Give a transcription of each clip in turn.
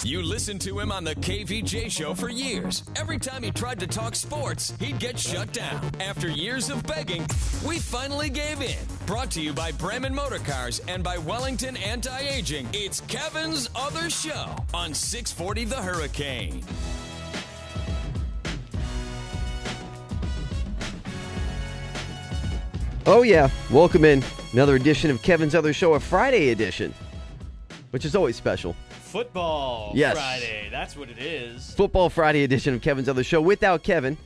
You listened to him on the KVJ show for years. Every time he tried to talk sports, he'd get shut down. After years of begging, we finally gave in. Brought to you by Bremen Motor Cars and by Wellington Anti-Aging. It's Kevin's Other Show on 640 The Hurricane. Oh yeah, welcome in. Another edition of Kevin's Other Show, a Friday edition, which is always special. Football Yes. Friday, that's what it is. Football Friday edition of Kevin's Other Show without Kevin.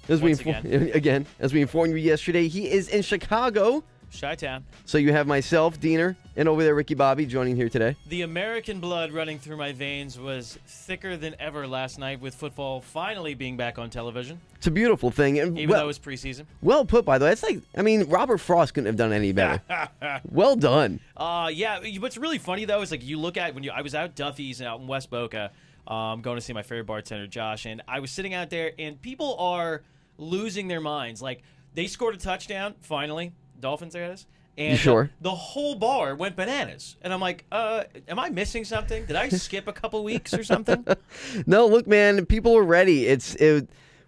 As we informed you yesterday, he is in Chicago. Chi-Town. So you have myself, Diener, and over there Ricky Bobby joining here today. The American blood running through my veins was thicker than ever last night with football finally being back on television. It's a beautiful thing. And Even though it was preseason. Well put, by the way. It's like, Robert Frost couldn't have done any better. Well done. Yeah, what's really funny, though, is like you look at I was out Duffy's and out in West Boca going to see my favorite bartender, Josh, and I was sitting out there, and people are losing their minds. Like, they scored a touchdown, finally. Dolphins, there it is. And sure? The whole bar went bananas. And I'm like, am I missing something? Did I skip a couple weeks or something? No, look, man, people are ready.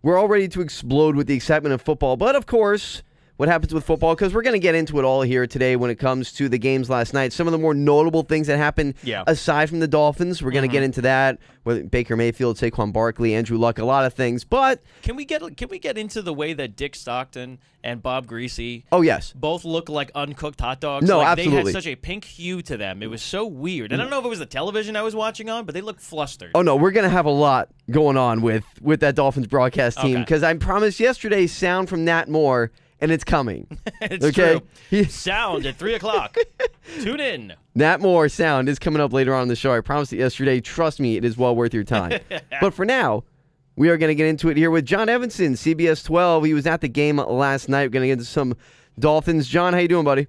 We're all ready to explode with the excitement of football. But, of course, what happens with football, because we're going to get into it all here today when it comes to the games last night. Some of the more notable things that happened aside from the Dolphins, we're going to get into that. With Baker Mayfield, Saquon Barkley, Andrew Luck, a lot of things. But can we get into the way that Dick Stockton and Bob Greasy both look like uncooked hot dogs? No, like absolutely. They had such a pink hue to them. It was so weird. And I don't know if it was the television I was watching on, but they looked flustered. Oh, no, we're going to have a lot going on with that Dolphins broadcast team, because I promised yesterday sound from Nat Moore, and it's coming. It's true. Sound at 3 o'clock. Tune in. Nat Moore sound is coming up later on in the show. I promised it yesterday. Trust me, it is well worth your time. But for now, we are going to get into it here with John Evanson, CBS 12. He was at the game last night. We're going to get into some Dolphins. John, how you doing, buddy?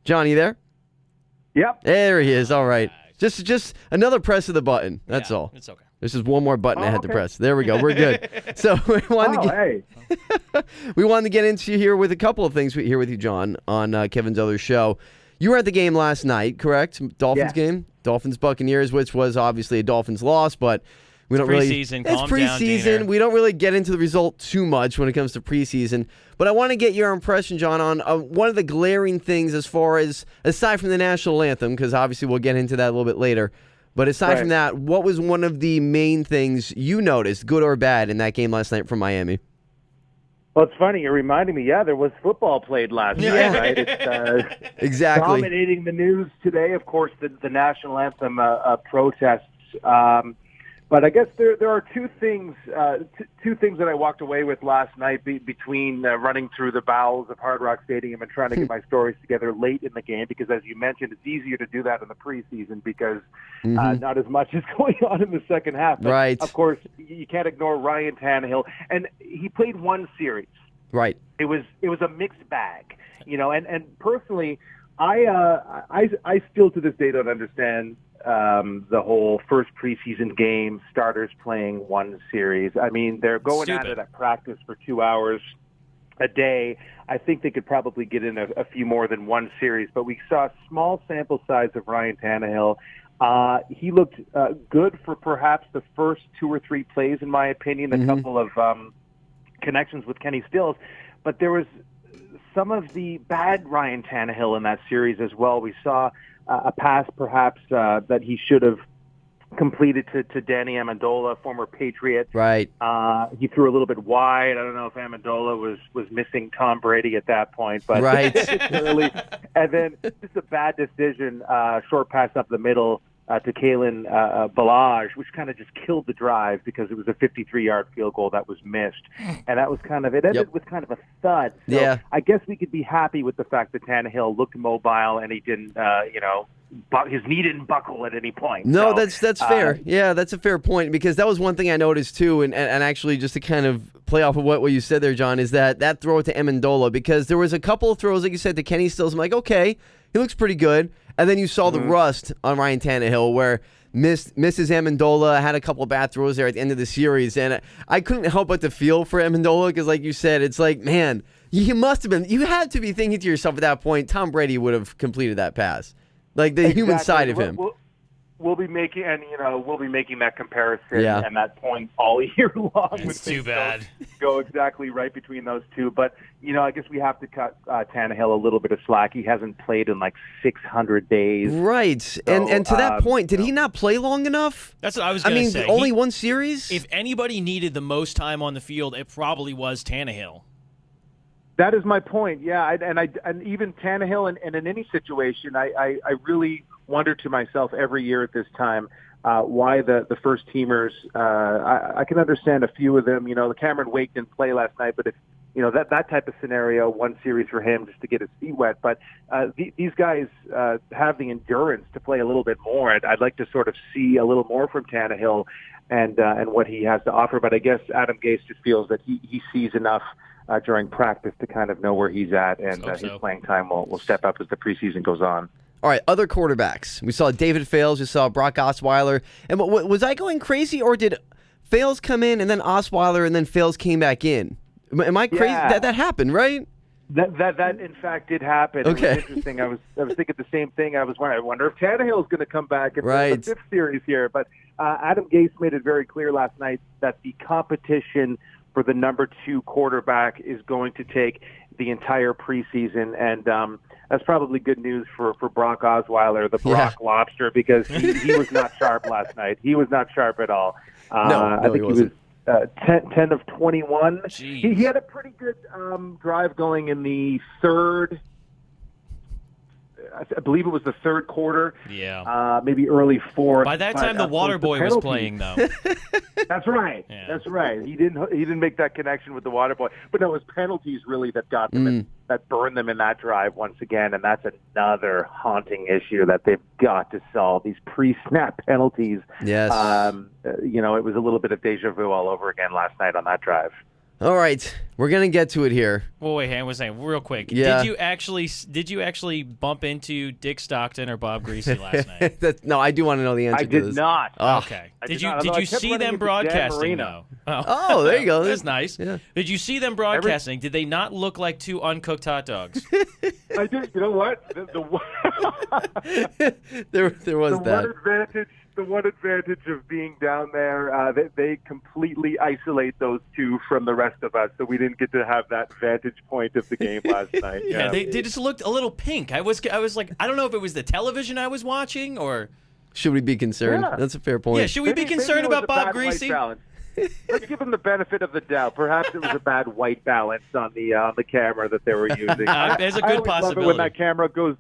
John, you there? Yep. There he is. All right. Just another press of the button. That's all. It's okay. There's just one more button I had to press. There we go. We're good. So we wanted to get into here with a couple of things here with you, John, on Kevin's Other Show. You were at the game last night, correct? Dolphins game? Dolphins Buccaneers, which was obviously a Dolphins loss, but we don't really. It's preseason. It's preseason. We don't really get into the result too much when it comes to preseason. But I want to get your impression, John, on one of the glaring things aside from the national anthem, because obviously we'll get into that a little bit later. But aside from that, what was one of the main things you noticed, good or bad, in that game last night from Miami? Well, it's funny. You're reminding me, there was football played last night, right? It's exactly. Dominating the news today, of course, the national anthem protests. But I guess there are two things that I walked away with last night between running through the bowels of Hard Rock Stadium and trying to get my stories together late in the game, because as you mentioned, it's easier to do that in the preseason because not as much is going on in the second half. But right. Of course, you can't ignore Ryan Tannehill, and he played one series. Right. It was a mixed bag, and personally, I still to this day don't understand the whole first preseason game, starters playing one series. I mean, they're going at it at practice for 2 hours a day. I think they could probably get in a few more than one series, but we saw a small sample size of Ryan Tannehill. He looked good for perhaps the first 2 or 3 plays, in my opinion, a couple of connections with Kenny Stills, but there was some of the bad Ryan Tannehill in that series as well. We saw a pass perhaps that he should have completed to Danny Amendola, former Patriot. Right. He threw a little bit wide. I don't know if Amendola was missing Tom Brady at that point, but right. early. And then just a bad decision, short pass up the middle to Kalen Ballage, which kind of just killed the drive because it was a 53-yard field goal that was missed. And that was it ended with kind of a thud. So I guess we could be happy with the fact that Tannehill looked mobile and he didn't, his knee didn't buckle at any point. No, so, that's fair. Yeah, that's a fair point, because that was one thing I noticed too, and actually just to kind of play off of what you said there, John, is that throw to Amendola, because there was a couple of throws, like you said, to Kenny Stills. I'm like, okay, he looks pretty good. And then you saw the rust on Ryan Tannehill, where misses Amendola, had a couple of bad throws there at the end of the series. And I couldn't help but to feel for Amendola, because like you said, it's like, man, you had to be thinking to yourself at that point, Tom Brady would have completed that pass. Like the human side of him. we'll be making that comparison Yeah. and that point all year long. It's too bad. Go exactly right between those two, but I guess we have to cut Tannehill a little bit of slack. He hasn't played in like 600 days. Right. And to that point, did he not play long enough? That's what I was going to say. Only one series? If anybody needed the most time on the field, it probably was Tannehill. That is my point. Yeah, and even Tannehill, and in any situation, I really wonder to myself every year at this time why the first teamers. I can understand a few of them. The Cameron Wake didn't play last night, but if that type of scenario, one series for him just to get his feet wet. But these guys have the endurance to play a little bit more. I'd like to sort of see a little more from Tannehill and what he has to offer. But I guess Adam Gase just feels that he sees enough during practice to kind of know where he's at, and his playing time will step up as the preseason goes on. All right, other quarterbacks. We saw David Fales, we saw Brock Osweiler. And was I going crazy, or did Fales come in and then Osweiler and then Fales came back in? Am I crazy? Yeah. That happened, right? That in fact did happen. Okay. It was interesting. I was thinking the same thing. I wonder if Tannehill is going to come back in the fifth series here. But Adam Gase made it very clear last night that the competition for the number 2 quarterback is going to take the entire preseason, and that's probably good news for Brock Osweiler, the Brock Lobster, because he was not sharp last night. He was not sharp at all. No, I think he was 10 of 21. He had a pretty good drive going in the third. I believe it was the third quarter. Yeah. Maybe early fourth. By that time, the water boy was playing, though. That's right. Yeah. That's right. He didn't make that connection with the water boy. But no, it was penalties really that got them, that burned them in that drive once again. And that's another haunting issue that they've got to solve. These pre-snap penalties. Yes. It was a little bit of deja vu all over again last night on that drive. All right, we're gonna get to it here. Well, wait, hang on a second, real quick. Yeah. Did you actually bump into Dick Stockton or Bob Greasy last night? No, I do want to know the answer I to this. did not. Oh. Okay. Did not, you see them broadcasting though? Oh, there you go. That's nice. Yeah. Did you see them broadcasting? Did they not look like 2 uncooked hot dogs? I did. You know what? There was that. The one advantage of being down there, they completely isolate those two from the rest of us, so we didn't get to have that vantage point of the game last night. Yeah, they just looked a little pink. I was like, I don't know if it was the television I was watching or. Should we be concerned? Yeah. That's a fair point. Yeah, should we be concerned about Bob Greasy? Let's give him the benefit of the doubt. Perhaps it was a bad white balance on the camera that they were using. There's a good I always possibility. love it when that camera goes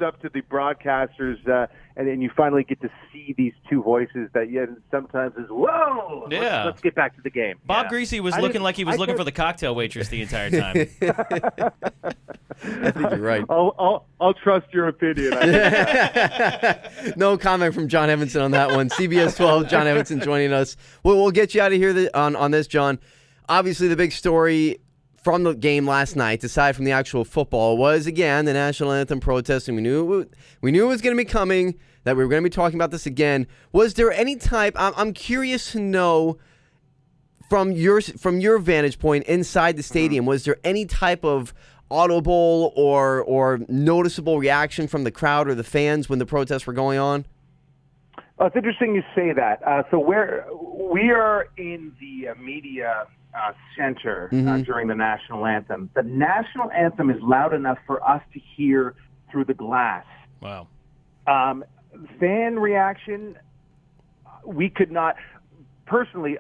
up to the broadcasters, and then you finally get to see these two voices that sometimes is, whoa, yeah. let's get back to the game. Bob Greasy was looking like he was looking for the cocktail waitress the entire time. I think you're right. I'll trust your opinion. No comment from John Evanson on that one. CBS 12, John Evanson joining us. We'll get you out of here on this, John. Obviously, the big story from the game last night, aside from the actual football, was again the national anthem protest, and we knew it was going to be coming. That we were going to be talking about this again. Was there any type? I'm curious to know from your vantage point inside the stadium. Was there any type of audible or noticeable reaction from the crowd or the fans when the protests were going on? It's interesting you say that. So we are in the media center during the national anthem. The national anthem is loud enough for us to hear through the glass. Wow. Fan reaction, we could not. Personally,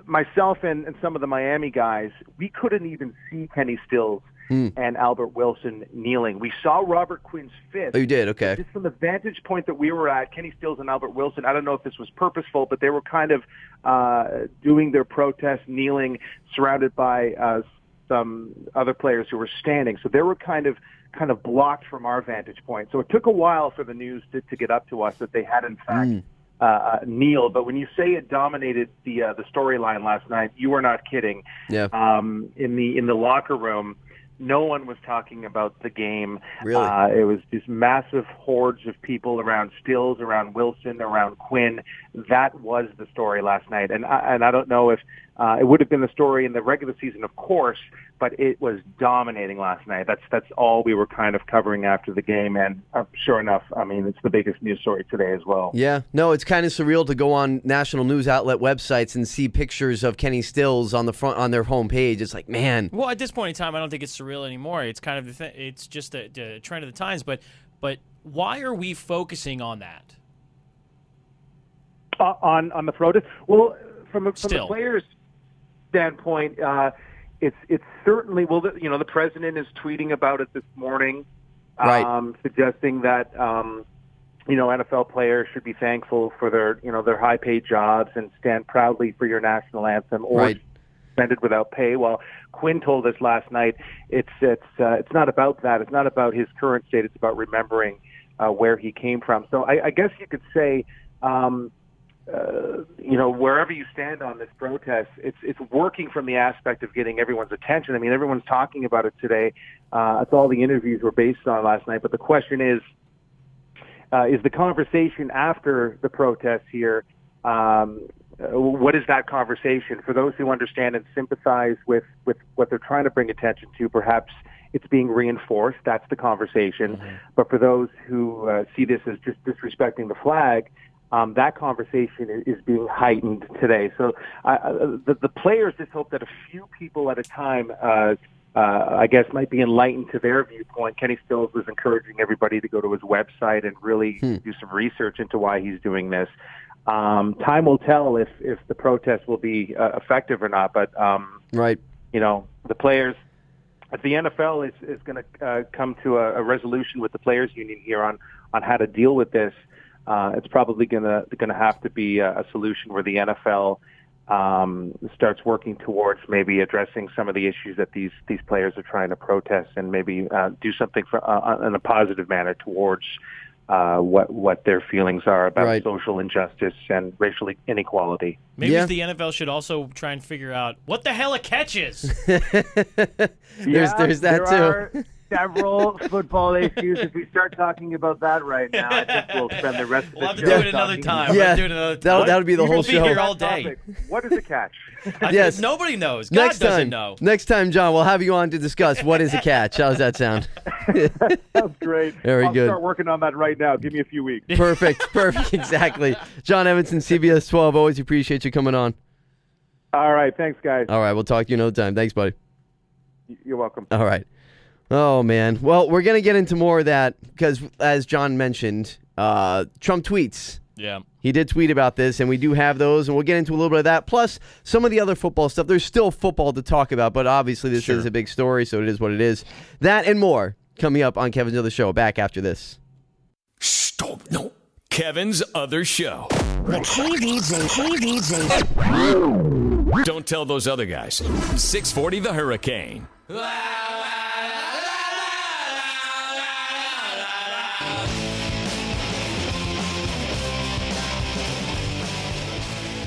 myself and some of the Miami guys, we couldn't even see Kenny Stills and Albert Wilson kneeling. We saw Robert Quinn's fist. Oh, you did? Okay. Just from the vantage point that we were at, Kenny Stills and Albert Wilson, I don't know if this was purposeful, but they were kind of doing their protest, kneeling, surrounded by some other players who were standing. So they were kind of blocked from our vantage point. So it took a while for the news to get up to us that they had, in fact, kneel. But when you say it dominated the storyline last night, you are not kidding. Yeah. In the locker room, no one was talking about the game. Really? It was just massive hordes of people around Stills, around Wilson, around Quinn. That was the story last night. And I don't know if It would have been the story in the regular season, of course, but it was dominating last night. That's all we were kind of covering after the game, and sure enough, I mean, it's the biggest news story today as well. Yeah, no, it's kind of surreal to go on national news outlet websites and see pictures of Kenny Stills on their homepage. It's like, man. Well, at this point in time, I don't think it's surreal anymore. It's kind of it's just the trend of the times. But why are we focusing on that? On the protest? Well, from the players' standpoint, it's certainly, well, the president is tweeting about it this morning, right. Suggesting that NFL players should be thankful for their high-paid jobs and stand proudly for your national anthem, or right. suspended without pay. Well, Quinn told us last night it's not about that. It's not about his current state. It's about remembering where he came from. So I guess you could say, wherever you stand on this protest, it's working from the aspect of getting everyone's attention. I mean, everyone's talking about it today. That's all the interviews were based on last night. But the question is the conversation after the protest here, what is that conversation? For those who understand and sympathize with what they're trying to bring attention to, perhaps it's being reinforced. That's the conversation. Mm-hmm. But for those who see this as just disrespecting the flag, that conversation is being heightened today. So the players just hope that a few people at a time, I guess, might be enlightened to their viewpoint. Kenny Stills was encouraging everybody to go to his website and really do some research into why he's doing this. Time will tell if the protest will be effective or not. But, right. The players, if the NFL is going to come to a resolution with the players union here on how to deal with this, it's probably going to have to be a solution where the NFL starts working towards maybe addressing some of the issues that these players are trying to protest, and maybe do something in a positive manner towards what their feelings are about right. social injustice and racial inequality. Maybe the NFL should also try and figure out what the hell a catch is. There's that too. Several football issues. If we start talking about that right now, I think we'll spend the rest of the show. We'll have to do it another time. Yeah, do it another time. That'll be the whole show. We'll be here all day. What is a catch? Yes. Nobody knows. God doesn't know. Next time, John, we'll have you on to discuss what is a catch. How does that sound? Sounds great. Very good. I'll start working on that right now. Give me a few weeks. Perfect. Exactly. John Evanson, CBS 12. Always appreciate you coming on. All right. Thanks, guys. All right. We'll talk to you another time. Thanks, buddy. You're welcome. All right. Oh, man. Well, we're going to get into more of that because, as John mentioned, Trump tweets. Yeah. He did tweet about this, and we do have those, and we'll get into a little bit of that, plus some of the other football stuff. There's still football to talk about, but obviously this is a big story, so it is what it is. That and more coming up on Kevin's Other Show. Back after this. Stop. No. Kevin's Other Show. The KVJ. Don't tell those other guys. 640 The Hurricane.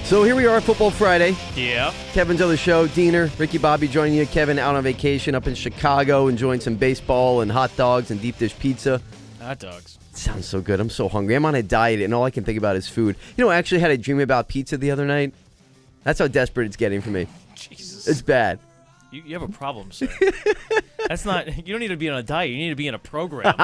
So here we are, Football Friday. Yeah. Kevin's Other Show. Diener, Ricky Bobby joining you. Kevin out on vacation up in Chicago, enjoying some baseball and hot dogs and deep dish pizza. Hot dogs. Sounds so good. I'm so hungry. I'm on a diet, and all I can think about is food. I actually had a dream about pizza the other night. That's how desperate it's getting for me. Jesus. It's bad. You have a problem, sir. That's not. You don't need to be on a diet. You need to be in a program.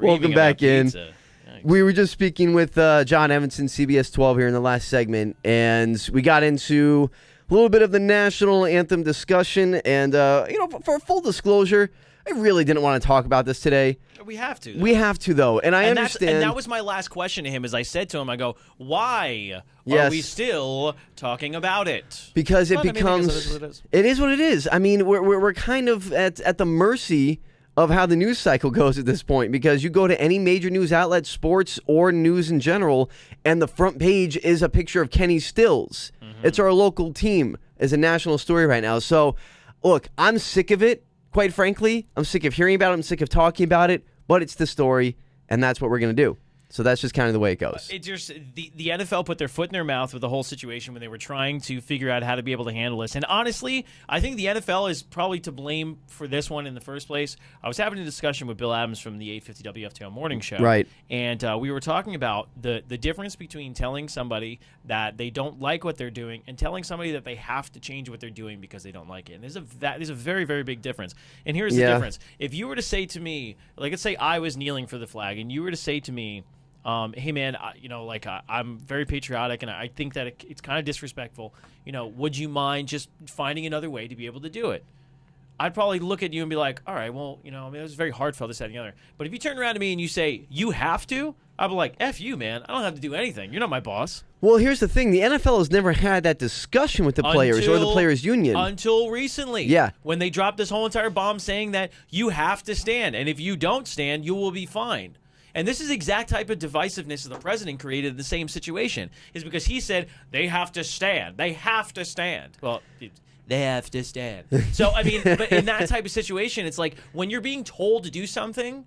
Welcome back in. Pizza. We were just speaking with John Evanson, CBS 12 here in the last segment, and we got into a little bit of the national anthem discussion. And, for full disclosure, I really didn't want to talk about this today. We have to. We have to, though. And I understand. And that was my last question to him, as I said to him, I go, why yes. are we still talking about it? Because it becomes. It is what it is. I mean, we're kind of at the mercy of how the news cycle goes at this point, because you go to any major news outlet, sports or news in general, and the front page is a picture of Kenny Stills. Mm-hmm. It's our local team as a national story right now. So, look, I'm sick of it, quite frankly. I'm sick of hearing about it. I'm sick of talking about it, but it's the story, and that's what we're going to do. So that's just kind of the way it goes. It just the NFL put their foot in their mouth with the whole situation when they were trying to figure out how to be able to handle this. And honestly, I think the NFL is probably to blame for this one in the first place. I was having a discussion with Bill Adams from the 850 WFTL Morning Show. Right. And we were talking about the difference between telling somebody that they don't like what they're doing and telling somebody that they have to change what they're doing because they don't like it. And there's a very, very big difference. And here's the difference. If you were to say to me, like, let's say I was kneeling for the flag, and you were to say to me, hey man, I'm very patriotic, and I think that it's kind of disrespectful. Would you mind just finding another way to be able to do it? I'd probably look at you and be like, all right, well, it was very heartfelt, this, that, and the other. But if you turn around to me and you say, you have to, I'd be like, F you, man. I don't have to do anything. You're not my boss. Well, here's the thing. The NFL has never had that discussion with the players or the players' union. Until recently. Yeah. When they dropped this whole entire bomb saying that you have to stand, and if you don't stand, you will be fined. And this is the exact type of divisiveness that the president created in the same situation, is because he said they have to stand. They have to stand. Well, they have to stand. So, I mean, but in that type of situation, it's like when you're being told to do something,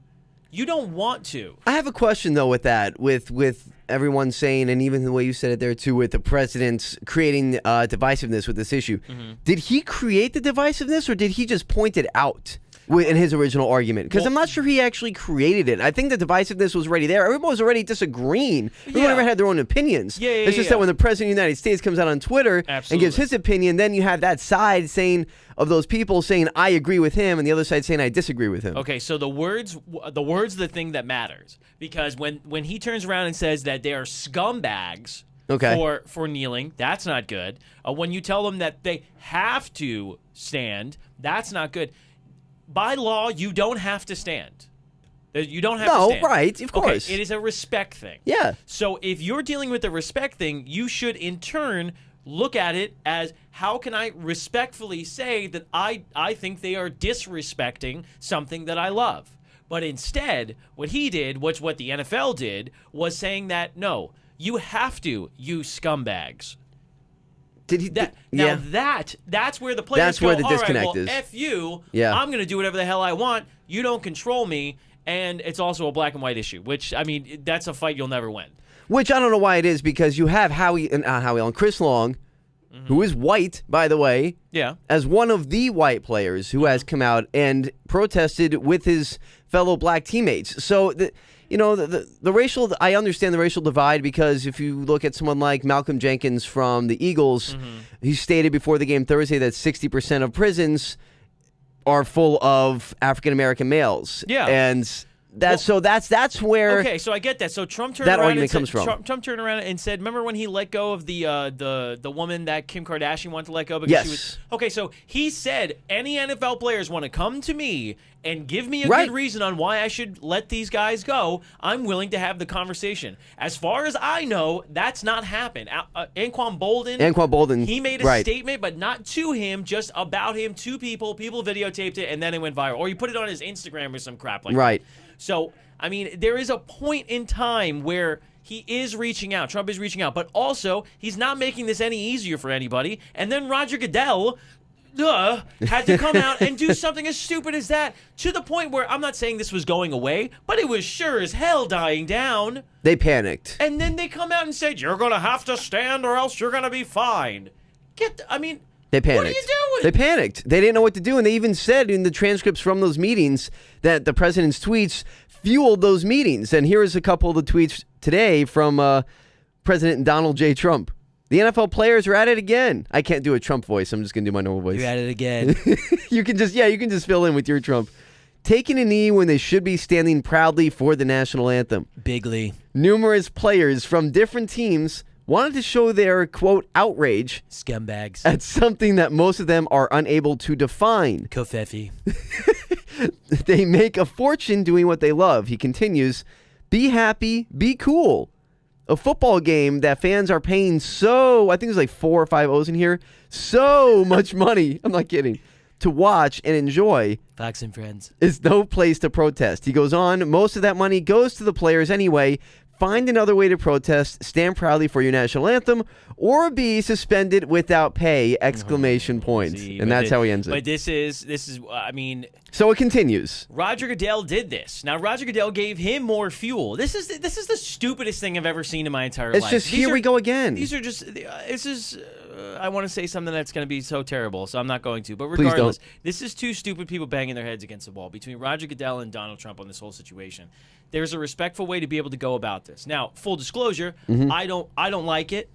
you don't want to. I have a question, though, with that, with everyone saying, and even the way you said it there, too, with the president creating divisiveness with this issue. Mm-hmm. Did he create the divisiveness, or did he just point it out in his original argument? Because I'm not sure he actually created it. I think the divisiveness was already there. Everyone was already disagreeing. Everyone ever had their own opinions. It's just that when the president of the United States comes out on Twitter and gives his opinion, then you have that side saying of those people saying, I agree with him, and the other side saying, I disagree with him. Okay, so the words the thing that matters. Because when he turns around and says that they are scumbags for kneeling, that's not good. When you tell them that they have to stand, that's not good. By law, you don't have to stand. You don't have to stand. No, right, of course. Okay, it is a respect thing. Yeah. So if you're dealing with a respect thing, you should in turn look at it as, how can I respectfully say that I think they are disrespecting something that I love? But instead, what he did, what the NFL did, was saying that, no, you have to, you scumbags. Did he? That's where the players That's where the disconnect all right, well, is. F you. Yeah. I'm going to do whatever the hell I want. You don't control me. And it's also a black and white issue, which, I mean, that's a fight you'll never win. Which I don't know why it is, because you have Howie Long, Chris Long, who is white, by the way, as one of the white players who has come out and protested with his fellow black teammates. So the racial, I understand the racial divide, because if you look at someone like Malcolm Jenkins from the Eagles, he stated before the game Thursday that 60% of prisons are full of African-American males. Yeah. And that's where. Okay, so I get that. So Trump turned that around argument and comes from. Trump turned around and said, remember when he let go of the woman that Kim Kardashian wanted to let go because she was. Okay, so he said, any NFL players want to come to me and give me a good reason on why I should let these guys go, I'm willing to have the conversation. As far as I know, that's not happened. Anquan Bolden, he made a statement, but not to him, just about him to people. People videotaped it, and then it went viral. Or he put it on his Instagram or some crap like that. So, I mean, there is a point in time where he is reaching out. Trump is reaching out. But also, he's not making this any easier for anybody. And then Roger Goodell had to come out and do something as stupid as that, to the point where I'm not saying this was going away, but it was sure as hell dying down. They panicked. And then they come out and said, you're going to have to stand or else you're going to be fined. They panicked. What are you doing? They panicked. They didn't know what to do, and they even said in the transcripts from those meetings that the president's tweets fueled those meetings. And here is a couple of the tweets today from President Donald J. Trump. The NFL players are at it again. I can't do a Trump voice. I'm just going to do my normal voice. You're at it again. You can just fill in with your Trump. Taking a knee when they should be standing proudly for the national anthem. Bigly. Numerous players from different teams wanted to show their, quote, outrage. Scumbags. At something that most of them are unable to define. Kofefi. They make a fortune doing what they love. He continues, be happy, be cool. A football game that fans are paying I think there's like 4 or 5 O's in here, so much money, I'm not kidding, to watch and enjoy. Fox and Friends. Is no place to protest. He goes on, most of that money goes to the players anyway. find another way to protest, stand proudly for your national anthem, or B, suspended without pay, exclamation point. See, And that's how he ends it. But this is, I mean, So it continues. Roger Goodell did this. Now Roger Goodell gave him more fuel. This is the stupidest thing I've ever seen in my entire life. It's just here we go again. These are just. This is. I want to say something that's going to be so terrible, so I'm not going to. But Please don't. regardless, this is two stupid people banging their heads against the wall between Roger Goodell and Donald Trump on this whole situation. There's a respectful way to be able to go about this. Now, full disclosure, Mm-hmm. I don't like it.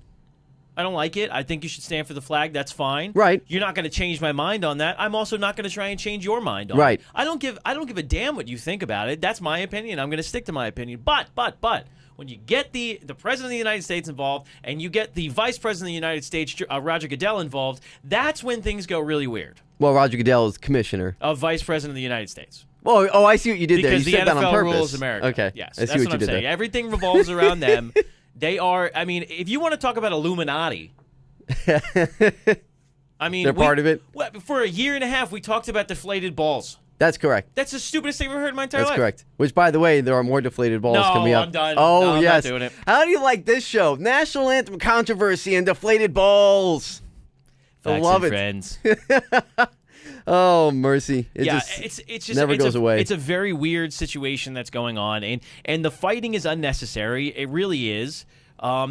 I don't like it. I think you should stand for the flag. That's fine. Right. You're not going to change my mind on that. I'm also not going to try and change your mind on Right. it. I don't give a damn what you think about it. That's my opinion. I'm going to stick to my opinion. But when you get the president of the United States involved and you get the vice president of the United States, Roger Goodell, involved, that's when things go really weird. Well, Roger Goodell is commissioner. Of vice president of the United States. Oh, I see what you did there. Because You the said that on NFL purpose. rules America. Okay. Yes, I see that's what what you I'm did saying. there. Everything revolves around them. They are, I mean, if you want to talk about Illuminati, I mean, They're part of it? For a year and a half, we talked about deflated balls. That's correct. That's the stupidest thing I've ever heard in my entire That's life. correct. Which, by the way, there are more deflated balls No, coming up. I'm done. Oh, No, I'm not yes. doing it. How do you like this show? National Anthem controversy and deflated balls. I Facts love and it. friends. Oh, mercy. It Yeah, just it's just never goes away. It's a very weird situation that's going on, and the fighting is unnecessary. It really is.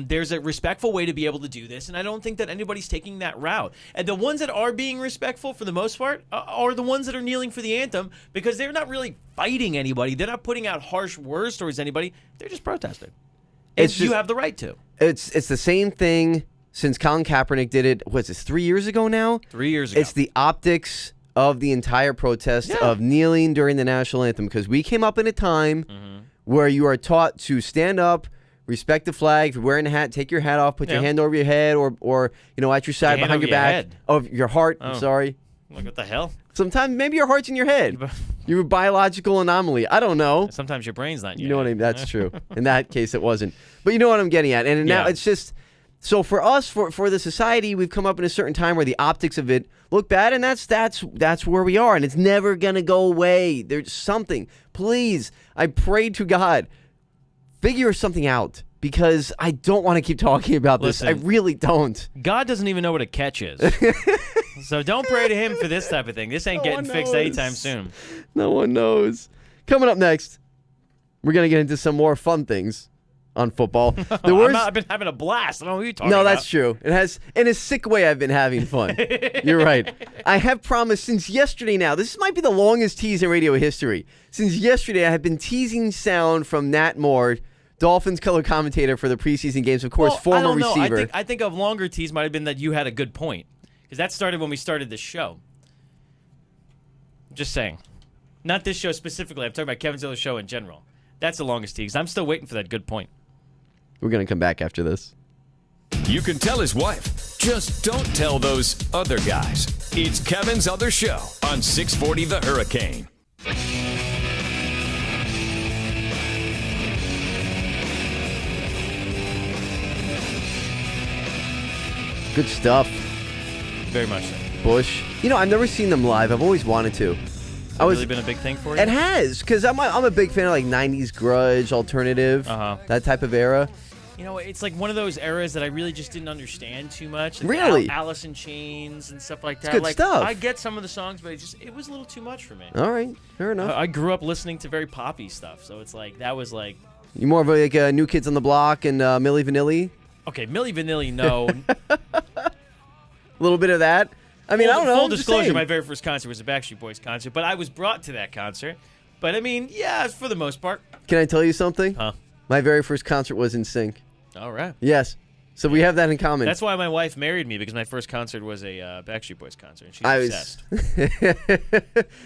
There's a respectful way to be able to do this, and I don't think that anybody's taking that route. And the ones that are being respectful, for the most part, are the ones that are kneeling for the anthem because they're not really fighting anybody. They're not putting out harsh words towards anybody. They're just protesting. And It's you just- have the right to. It's the same thing since Colin Kaepernick did it. What's this, 3 years ago now? 3 years ago. It's the optics of the entire protest Yeah. of kneeling during the national anthem because we came up in a time Mm-hmm. where you are taught to stand up, respect the flag. If you're wearing a hat, take your hat off, put your Yeah. hand over your head or at your side hand behind over your your back. head. Of your heart, I'm Oh. sorry. Like, what the hell? Sometimes maybe your heart's in your head. You're a biological anomaly. I don't know. Sometimes your brain's not in You your know what I head. mean? That's true. In that case, it wasn't. But you know what I'm getting at. And now Yeah. it's just so for us, for the society, we've come up in a certain time where the optics of it look bad, and that's where we are, and it's never gonna go away. There's something. Please, I pray to God, figure something out because I don't want to keep talking about this. I Listen. really don't. God doesn't even know what a catch is. So don't pray to him for this type of thing. This ain't No getting one fixed knows. anytime soon. No one knows. Coming up next, we're gonna get into some more fun things on football. The worst. I've been having a blast. I don't know who you're talking No, about. that's true. It has, in a sick way, I've been having fun. You're right. I have promised since yesterday now, this might be the longest tease in radio history. Since yesterday, I have been teasing sound from Nat Moore, Dolphins color commentator for the preseason games, of course, Well, former I don't know. receiver. I think of longer tease might have been that you had a good point. Because that started when we started this show. Just saying. Not this show specifically. I'm talking about Kevin Ziller's show in general. That's the longest tease. I'm still waiting for that good point. We're going to come back after this. You can tell his wife. Just don't tell those other guys. It's Kevin's Other Show on 640 The Hurricane. Good stuff, Very much so. Bush. You know, I've never seen them live. I've always wanted to. I was. Really been a big thing for you? It has, because I'm a big fan of like 90s grudge, alternative, Uh-huh. that type of era. You know, it's like one of those eras that I really just didn't understand too much. Like Really? Alice in Chains and stuff like that. good like, stuff. I get some of the songs, but it was a little too much for me. All right, fair enough. I grew up listening to very poppy stuff, so it's like that was like, You more of like New Kids on the Block and Milli Vanilli? okay, Milli Vanilli, no. A little bit of that. I mean, I don't know. Full I'm just disclosure, saying. my very first concert was a Backstreet Boys concert, but I was brought to that concert. But I mean, yeah, for the most part. Can I tell you something? Huh? My very first concert was in Sync. All right. Yes. So we have that in common. That's why my wife married me, because my first concert was a Backstreet Boys concert, and she's I obsessed. was.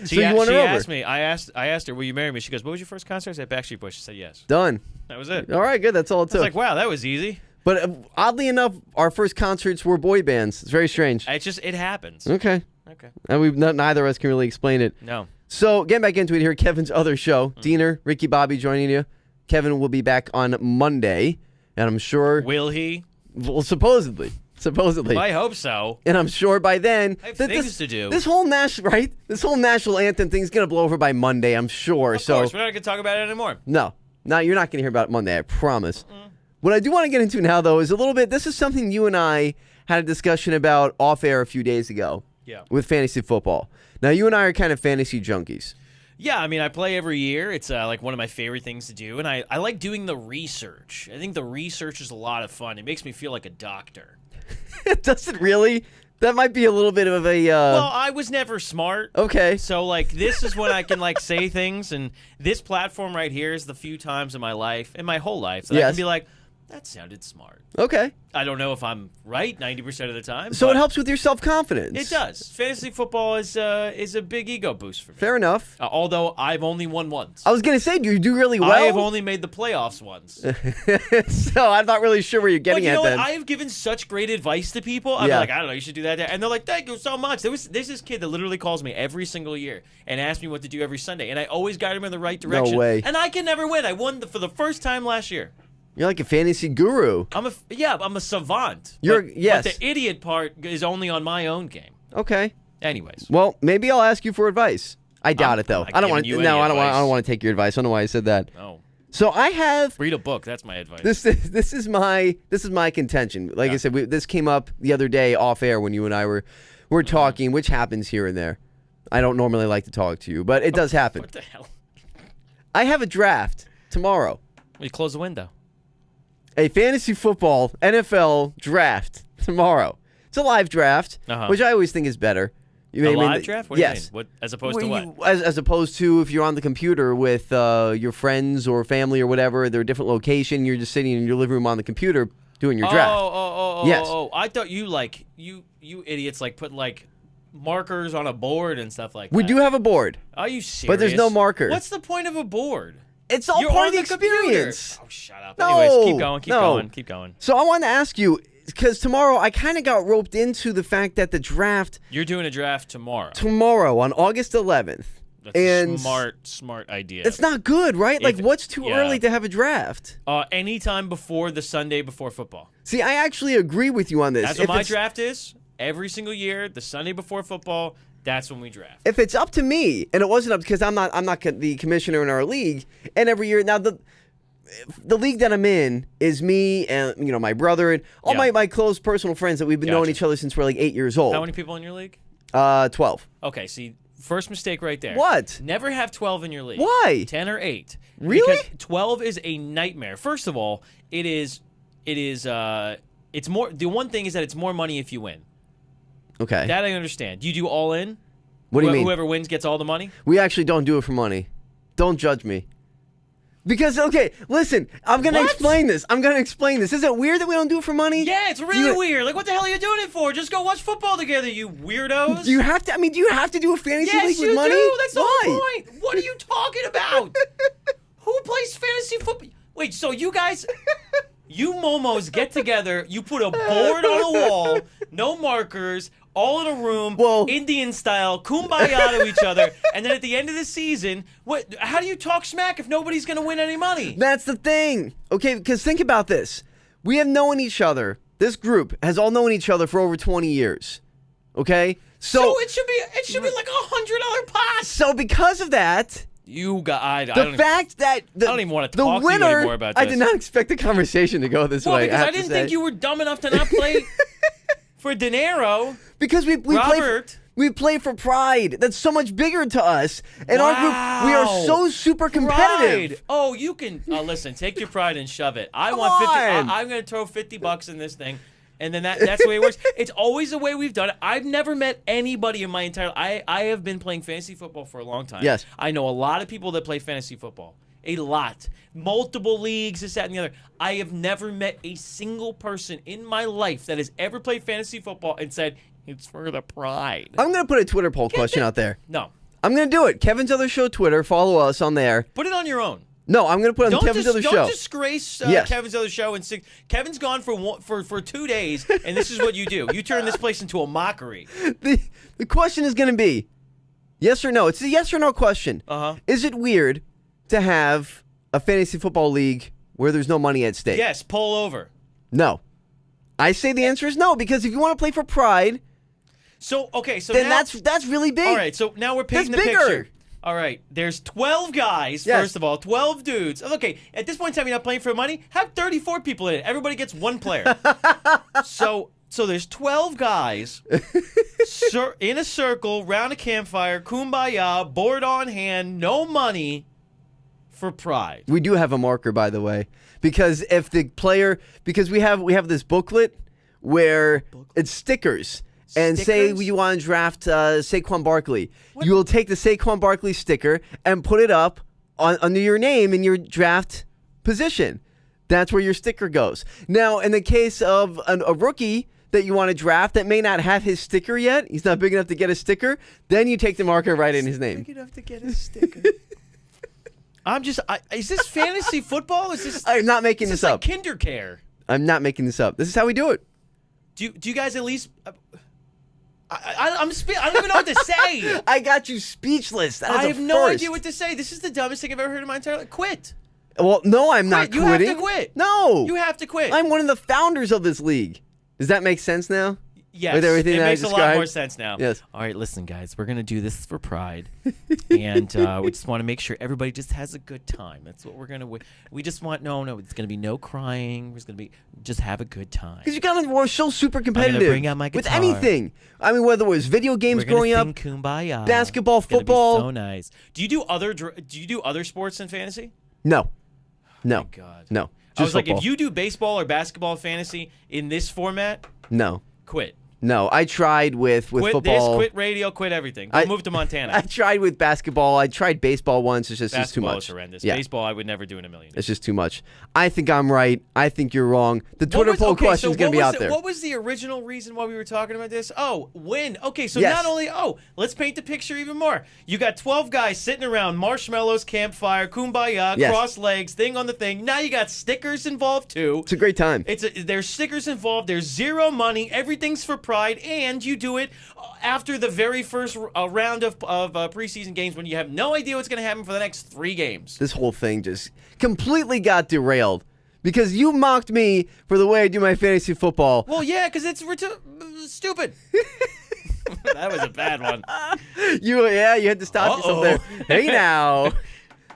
She, so you won she her over. asked me. I asked her, "Will you marry me?" She goes, "What was your first concert?" I said, "Backstreet Boys." She said, "Yes." Done. That was it. All right, good. That's all it I was took. like, "Wow, that was easy." But oddly enough, our first concerts were boy bands. It's very strange. It happens. Okay. Okay. And neither of us can really explain it. No. So getting back into it here, Kevin's other show, Diener, Ricky Bobby joining you. Kevin will be back on Monday, and I'm sure. Will he? Well, supposedly. I hope so. And I'm sure by then I have that things to do. This whole national anthem thing's gonna blow over by Monday. I'm sure. Of so course, we're not going to talk about it anymore. no, Now, you're not going to hear about it Monday, I promise. What I do want to get into now, though, is a little bit, this is something you and I had a discussion about off air a few days ago with fantasy football. Now, you and I are kind of fantasy junkies. Yeah, I mean, I play every year. It's like one of my favorite things to do, and I like doing the research. I think the research is a lot of fun. It makes me feel like a doctor. Does it really? That might be a little bit of a... Well, I was never smart. Okay. So, like, this is when I can, like, say things, and this platform right here is the few times in my life, in my whole life, that I can be like, that sounded smart. Okay. I don't know if I'm right 90% of the time. So it helps with your self-confidence. It does. Fantasy football is a big ego boost for me. Fair enough. Although I've only won once. I was going to say, you do really well. I have only made the playoffs once. So I'm not really sure where you're getting at then. What? I have given such great advice to people. I'm like, I don't know, you should do that. And they're like, thank you so much. There's this kid that literally calls me every single year and asks me what to do every Sunday. And I always guide him in the right direction. No way. And I can never win. I won for the first time last year. You're like a fantasy guru. I'm a savant. But the idiot part is only on my own game. Okay. Anyways. Well, maybe I'll ask you for advice. I doubt it though. I don't want to. No, I don't want to take your advice. I don't know why I said that. No. So I have read a book. That's my advice. This is my contention. Like I said, this came up the other day off air when you and I were talking, which happens here and there. I don't normally like to talk to you, but it does happen. What the hell? I have a draft tomorrow. We close the window. A fantasy football NFL draft tomorrow. It's a live draft, which I always think is better. Live draft? What do you mean? Yes. As opposed to what? As opposed to if you're on the computer with your friends or family or whatever, they're a different location, you're just sitting in your living room on the computer doing your draft. Yes. I thought you idiots put markers on a board and stuff like that. We do have a board. Are you serious? But there's no marker. What's the point of a board? It's all part of the experience. Oh, shut up. No, Anyways, keep going. So I wanted to ask you, because tomorrow I kind of got roped into the fact that the draft... You're doing a draft tomorrow. Tomorrow, on August 11th. That's a smart idea. It's not good, right? What's too early to have a draft? Anytime before the Sunday before football. See, I actually agree with you on this. That's what my draft is. Every single year, the Sunday before football, that's when we draft. If it's up to me, and it wasn't up because I'm not the commissioner in our league, and every year now the league that I'm in is me and my brother and all my close personal friends that we've been knowing each other since we're 8 years old. How many people in your league? 12. Okay, see, first mistake right there. What? Never have 12 in your league. Why? 10 or 8. Really? Because 12 is a nightmare. First of all, it's more. The one thing is that it's more money if you win. Okay. That I understand. Do you do all in? What do you mean? Whoever wins gets all the money? We actually don't do it for money. Don't judge me. Because, okay, listen, I'm going to explain this. Is it weird that we don't do it for money? Yeah, it's really weird. What the hell are you doing it for? Just go watch football together, you weirdos. Do you have to do a fantasy league with money? Yes, you do. That's the whole point. What are you talking about? Who plays fantasy football? Wait, so you guys... You momos get together, you put a board on a wall, no markers, all in a room, Indian style, kumbaya to each other, and then at the end of the season, how do you talk smack if nobody's going to win any money? That's the thing. Okay, because think about this. We have known each other. This group has all known each other for over 20 years. Okay? So it should be like $100 pot. So because of that... I don't even want to talk to you anymore about this. I did not expect the conversation to go this way. Because I didn't think you were dumb enough to not play for dinero. Because we play for pride. That's so much bigger to us. And our group, we are so super competitive. Pride. Oh, you can listen. Take your pride and shove it. I'm going to throw $50 in this thing. And then that's the way it works. It's always the way we've done it. I've never met anybody in my entire life. I have been playing fantasy football for a long time. Yes. I know a lot of people that play fantasy football. A lot. Multiple leagues, this, that, and the other. I have never met a single person in my life that has ever played fantasy football and said, it's for the pride. I'm going to put a Twitter poll question out there. No. I'm going to do it. Kevin's Other Show Twitter. Follow us on there. Put it on your own. No, I'm going to put it on Kevin's Other Show. Don't disgrace Kevin's Other Show. Kevin's gone for 2 days, and this is what you do. You turn this place into a mockery. The question is going to be yes or no. It's a yes or no question. Is it weird to have a fantasy football league where there's no money at stake? Yes, poll over. No. I say the answer is no, because if you want to play for pride... So then now, that's really big. All right, so now we're painting the picture. All right, there's 12 guys, Yes. first of all, 12 dudes. Okay, at this point in time, you're not playing for money. Have 34 people in it. Everybody gets one player. So there's 12 guys in a circle, round a campfire, kumbaya, board on hand, no money for pride. We do have a marker, by the way, because if the player, because we have this booklet where it's stickers. And say Stickers? you want to draft Saquon Barkley. You will take the Saquon Barkley sticker and put it up under your name in your draft position. That's where your sticker goes. Now, in the case of a rookie that you want to draft that may not have his sticker yet, he's not big enough to get a sticker, then you take the marker right in his name. Big enough to get a sticker. Is this fantasy football? Is this? I'm not making Is this up. like KinderCare? I'm not making this up. This is how we do it. Do you guys at least? I don't even know what to say. I got you speechless. That is I a have no first. idea what to say. This is the dumbest thing I've ever heard in my entire life. Quit. Well, no, I'm not You have quitting. to quit. No. You have to quit. I'm one of the founders of this league. Does that make sense now? Yes, With everything it that I makes a lot described? more sense now. Yes. All right, listen, guys. We're going to do this for pride. And we just want to make sure everybody just has a good time. That's what we're going to... We just want... No, it's going to be no crying. There's going to be... Just have a good time. Because you got we're so super competitive bring out my with guitar. anything. I mean, whether it was video games We're gonna growing up, sing Kumbaya. basketball, It's gonna be football. so nice. Do you do other sports in fantasy? no, My God. no. I was Just like, football. if you do baseball or basketball fantasy in this format, No, quit. no. I tried with Quit football. this, quit radio, quit everything. Go move to Montana. I tried with basketball. I tried baseball once. It's just too Basketball much. is horrendous. Yeah. Baseball, I would never do in a million. It's just too much. I think I'm right. I think you're wrong. The Twitter poll question is going to be out there. What was the original reason why we were talking about this? Oh, win. Okay, so Yes. not only, let's paint the picture even more. You got 12 guys sitting around, marshmallows, campfire, kumbaya, Yes. cross legs, thing on the thing. Now you got stickers involved too. It's a great time. There's stickers involved. There's zero money. Everything's for pride, and you do it after the very first round of preseason games when you have no idea what's going to happen for the next 3 games. This whole thing just completely got derailed because you mocked me for the way I do my fantasy football. Well, yeah, because it's stupid. That was a bad one. You had to stop yourself there. Hey now.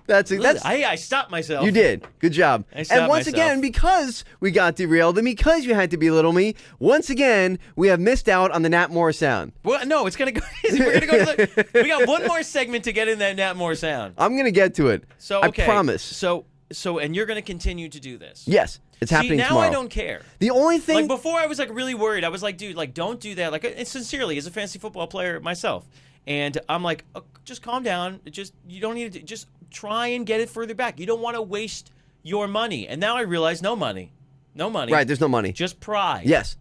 That's I stopped myself. you did. Good job. I stopped And once myself. again, because we got derailed and because you had to belittle me, once again, we have missed out on the Nat Moore sound. Well, no, it's gonna go. We're gonna go. We got one more segment to get in that Nat Moore sound. I'm going to get to it. So I okay. promise. So, and you're gonna continue to do this. Yes, it's happening now tomorrow. I don't care. The only thing Like before, I was like really worried. I was like, dude, like don't do that. Like, and sincerely, as a fantasy football player myself, and I'm like, just calm down. You don't need to. Just try and get it further back. You don't want to waste your money. And now I realize, no money. Right, there's no money. Just pride. Yes.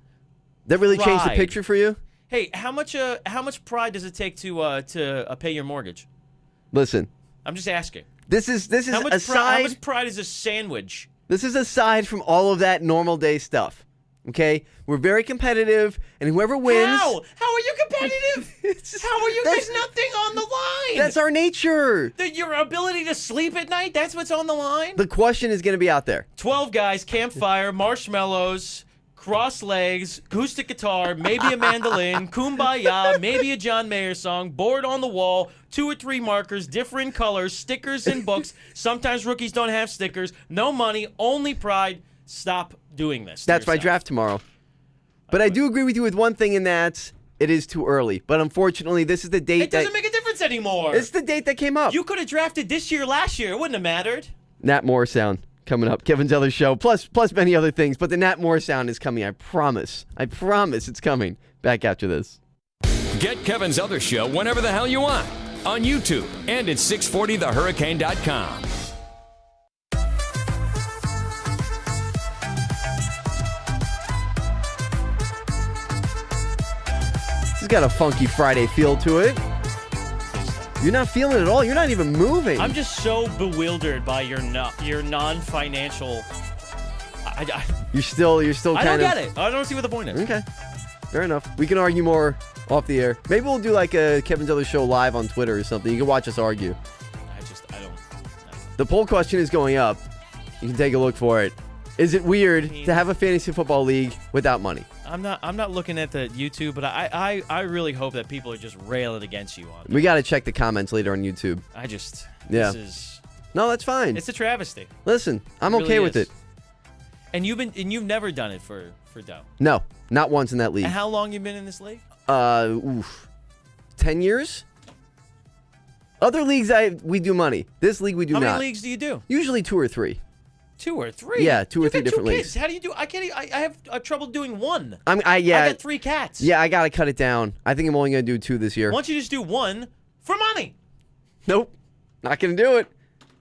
That really changed the Pride. picture for you? Hey, how much pride does it take to pay your mortgage? Listen. I'm just asking. This is How much aside pride is a sandwich? This is aside from all of that normal day stuff. Okay? We're very competitive, and whoever wins. How? How are you competitive? How are you? There's nothing on the line. That's our nature. Your ability to sleep at night, that's what's on the line? The question is going to be out there. 12 guys, campfire, marshmallows, cross legs, acoustic guitar, maybe a mandolin, kumbaya, maybe a John Mayer song, board on the wall, 2 or 3 markers, different colors, stickers and books. Sometimes rookies don't have stickers. No money, only pride. Stop doing this. to That's my yourself. draft tomorrow. But I do agree with you with one thing, in that it is too early. But unfortunately, this is the date It doesn't make a difference anymore. It's the date that came up. You could have drafted this year, last year. It wouldn't have mattered. Nat Moore sound coming up. Kevin Zeller's show, plus many other things. But the Nat Moore sound is coming. I promise. I promise it's coming. Back after this. Get Kevin's other show whenever the hell you want on YouTube and at 640thehurricane.com. This has got a funky Friday feel to it. You're not feeling it at all. You're not even moving. I'm just so bewildered by your non-financial. You're still I kind don't of. get it. I don't see what the point is. Okay, fair enough. We can argue more off the air. Maybe we'll do like a Kevin Zeller show live on Twitter or something. You can watch us argue. I don't. The poll question is going up. You can take a look for it. Is it weird to have a fantasy football league without money? I'm not looking at the YouTube, but I really hope that people are just railing against you on. We got to check the comments later on YouTube. This is No, that's fine. it's a travesty. Listen, I'm It okay really with is. it. And you've never done it for dough. No, not once in that league. And how long you been in this league? 10 years? Other leagues, we do money. This league, we do How not. many leagues do you do? Usually 2 or 3. 2 or 3? Yeah, 2 or You 3 got different 2 leagues. kids. How do you do? I can't. I have trouble doing one. Yeah. I got 3 cats. Yeah, I gotta cut it down. I think I'm only gonna do 2 this year. Why don't you just do one for money? Nope, not gonna do it.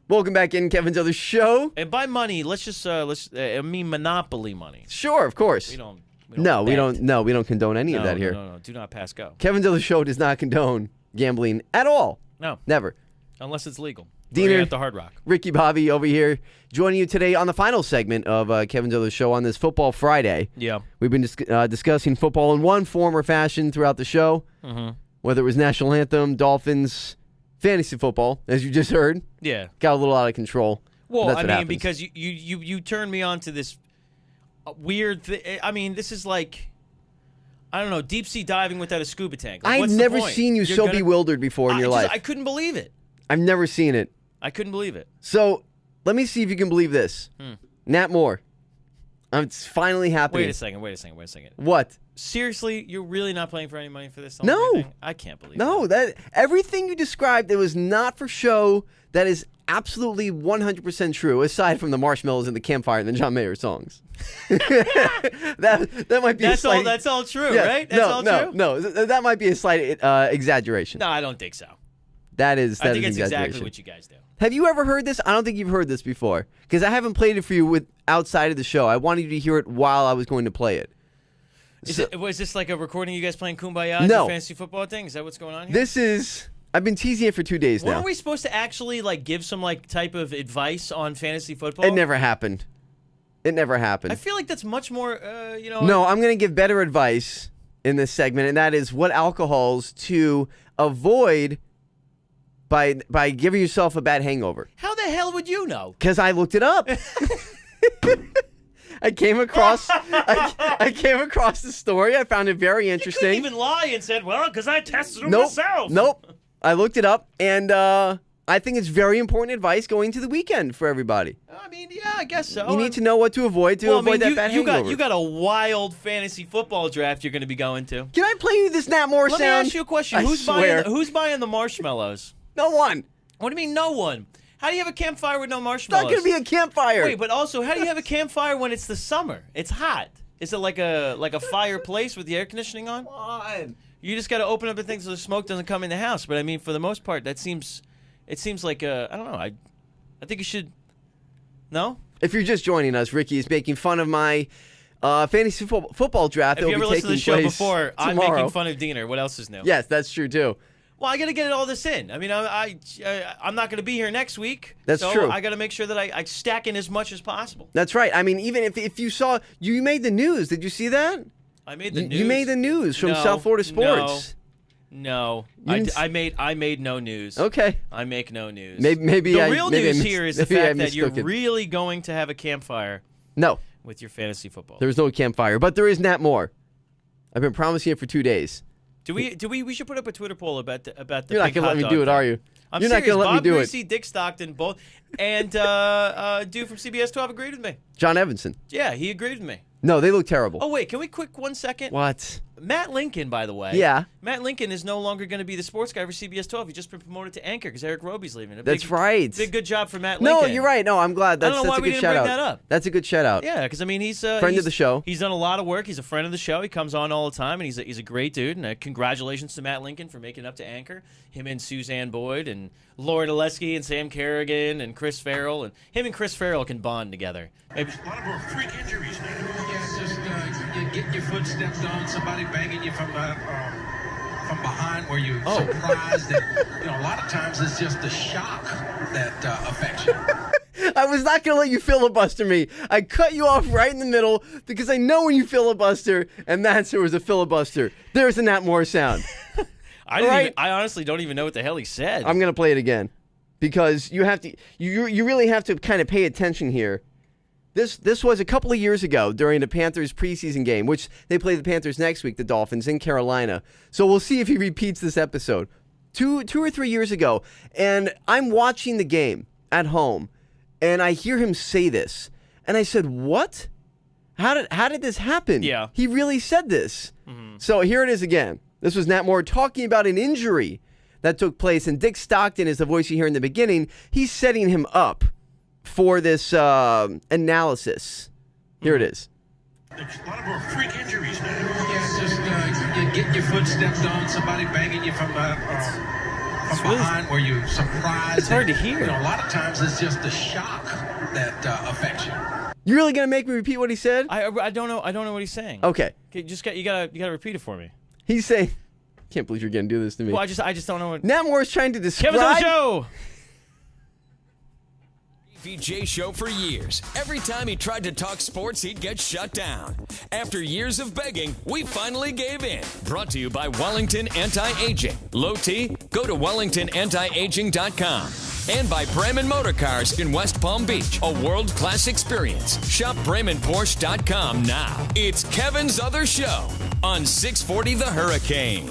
Welcome back in Kevin's other show. And by money, let's just I mean monopoly money. Sure, of course. We don't. No, we bet. don't. No, we don't condone any of that here. No. Do not pass go. Kevin's other show does not condone gambling at all. No, Never. unless it's legal. Diener. We're at the Hard Rock. Ricky Bobby over here joining you today on the final segment of Kevin's other show on this Football Friday. Yeah. We've been discussing football in one form or fashion throughout the show, whether it was national anthem, Dolphins, fantasy football, as you just heard. Yeah. Got a little out of control. Well, That's I what mean, happens. because you turned me on to this weird thing. I mean, this is like, I don't know, deep sea diving without a scuba tank. Like, I've what's the never point? seen you You're so gonna- bewildered before in your life. I couldn't believe it. I've never seen it. I couldn't believe it. So let me see if you can believe this. Nat Moore. It's finally happening. Wait a second. What? Seriously, you're really not playing for any money for this? No. Thing? I can't believe No, that everything you described, it was not for show. That is absolutely 100% true, aside from the marshmallows and the campfire and the John Mayer songs. that might be That's a slight, all. That's all true, yeah, right? That's all true. No, that might be a slight exaggeration. No, I don't think so. That is I think an it's exaggeration. exactly what you guys do. Have you ever heard this? I don't think you've heard this before because I haven't played it for you with outside of the show. I wanted you to hear it while I was going to play it. Was this like a recording of you guys playing Kumbaya at No. the fantasy football thing? Is that what's going on here? This is. I've been teasing it for 2 days now. Weren't we supposed to actually like give some like type of advice on fantasy football? It never happened. It never happened. I feel like that's much more, No, I'm going to give better advice in this segment, and that is what alcohols to avoid by giving yourself a bad hangover. How the hell would you know? Because I looked it up. I came across I came across the story. I found it very You interesting. couldn't even lie and said, well, because I tested it Nope. myself. Nope. I looked it up, and I think it's very important advice going to the weekend for everybody. I mean, yeah, I guess so. You need to know what to avoid to avoid that bad hangover. you got a wild fantasy football draft you're going to be going to. Can I play you this Nat Moore Let me sound? ask you a question. I Who's swear. buying the marshmallows? No one. What do you mean no one? How do you have a campfire with no It's marshmallows? not going to be a campfire. Wait, but also, how do you have a campfire when it's the summer? It's hot. Is it like a fireplace with the air conditioning on? Come on. You just got to open up the thing so the smoke doesn't come in the house. But I mean, for the most part, it seems like I don't know. I think you should. No. If you're just joining us, Ricky is making fun of my fantasy football draft. If that you will ever be listened to the taking show place before, I'm tomorrow. making fun of Diener. What else is new? Yes, that's true too. Well, I got to get all this in. I mean, I'm not going to be here next week. That's so true. I got to make sure that I stack in as much as possible. That's right. I mean, even if you saw, you made the news. Did you see that? I made the news. You made the news from No, South Florida Sports. No, You didn't I made no news. Okay. I make no news. Maybe the I- real maybe I news mis- here is the maybe I fact that you're mistook it. really going to have a campfire No, with your fantasy football. there was no campfire, but there is Nat Moore. I've been promising it for 2 days. We should put up a Twitter poll about the You're not big going to hot let me dog do it, thing. are you? I'm You're serious. not going to let Bob me do Greasy, it. Dick Stockton, both, and dude from CBS 12 agreed with me. John Evanson. Yeah, he agreed with me. No, they look terrible. Oh wait, can we quick 1 second? What? Matt Lincoln, by the way. Yeah. Matt Lincoln is no longer going to be the sports guy for CBS 12. He's just been promoted to anchor because Eric Roby's leaving. That's right. Big good job for Matt Lincoln. No, you're right. No, I'm glad. I That's, don't know why that's a we good didn't shout bring out. that up. That's a good shout out. Yeah, because I mean he's Friend of the show. He's done a lot of work. He's a friend of the show. He comes on all the time, and he's a great dude. And congratulations to Matt Lincoln for making it up to anchor. Him and Suzanne Boyd and Laura Dulesky and Sam Kerrigan and Chris Farrell and him and Chris Farrell can bond together. Maybe. A lot of them are freak injuries, man. Yeah, just getting your foot stepped on, somebody banging you from behind where you're surprised. And, a lot of times it's just the shock that affects you. I was not going to let you filibuster me. I cut you off right in the middle because I know when you filibuster, and that's there was a filibuster. There's the Nat Moore sound. I honestly don't even know what the hell he said. I'm going to play it again because you have to. You really have to kind of pay attention here This was a couple of years ago during the Panthers preseason game, which they play the Panthers next week, the Dolphins, in Carolina. So we'll see if he repeats this episode. Two or 3 years ago, and I'm watching the game at home, and I hear him say this, and I said, "What? How did this happen?" Yeah. He really said this. So here it is again. This was Nat Moore talking about an injury that took place, and Dick Stockton is the voice you hear in the beginning. He's setting him up for this analysis. Here it is. A lot of them are freak injuries now. Yeah, just getting your foot stepped on, somebody banging you from behind where you're surprised. It's hard to hear. You know, a lot of times it's just the shock that affects you. You really gonna make me repeat what he said? I don't know. I don't know what he's saying. Okay. You gotta repeat it for me. He's saying, "Can't believe you're gonna do this to me." Well, I just don't know what. Nat Moore is trying to describe. Kevin's on the show. KVJ show for years. Every time he tried to talk sports, he'd get shut down. After years of begging, we finally gave in. Brought to you by Wellington Anti-Aging. Low T? Go to WellingtonAntiAging.com. And by Bremen Motor Cars in West Palm Beach. A world-class experience. Shop BremenPorsche.com now. It's Kevin's Other Show on 640 The Hurricane.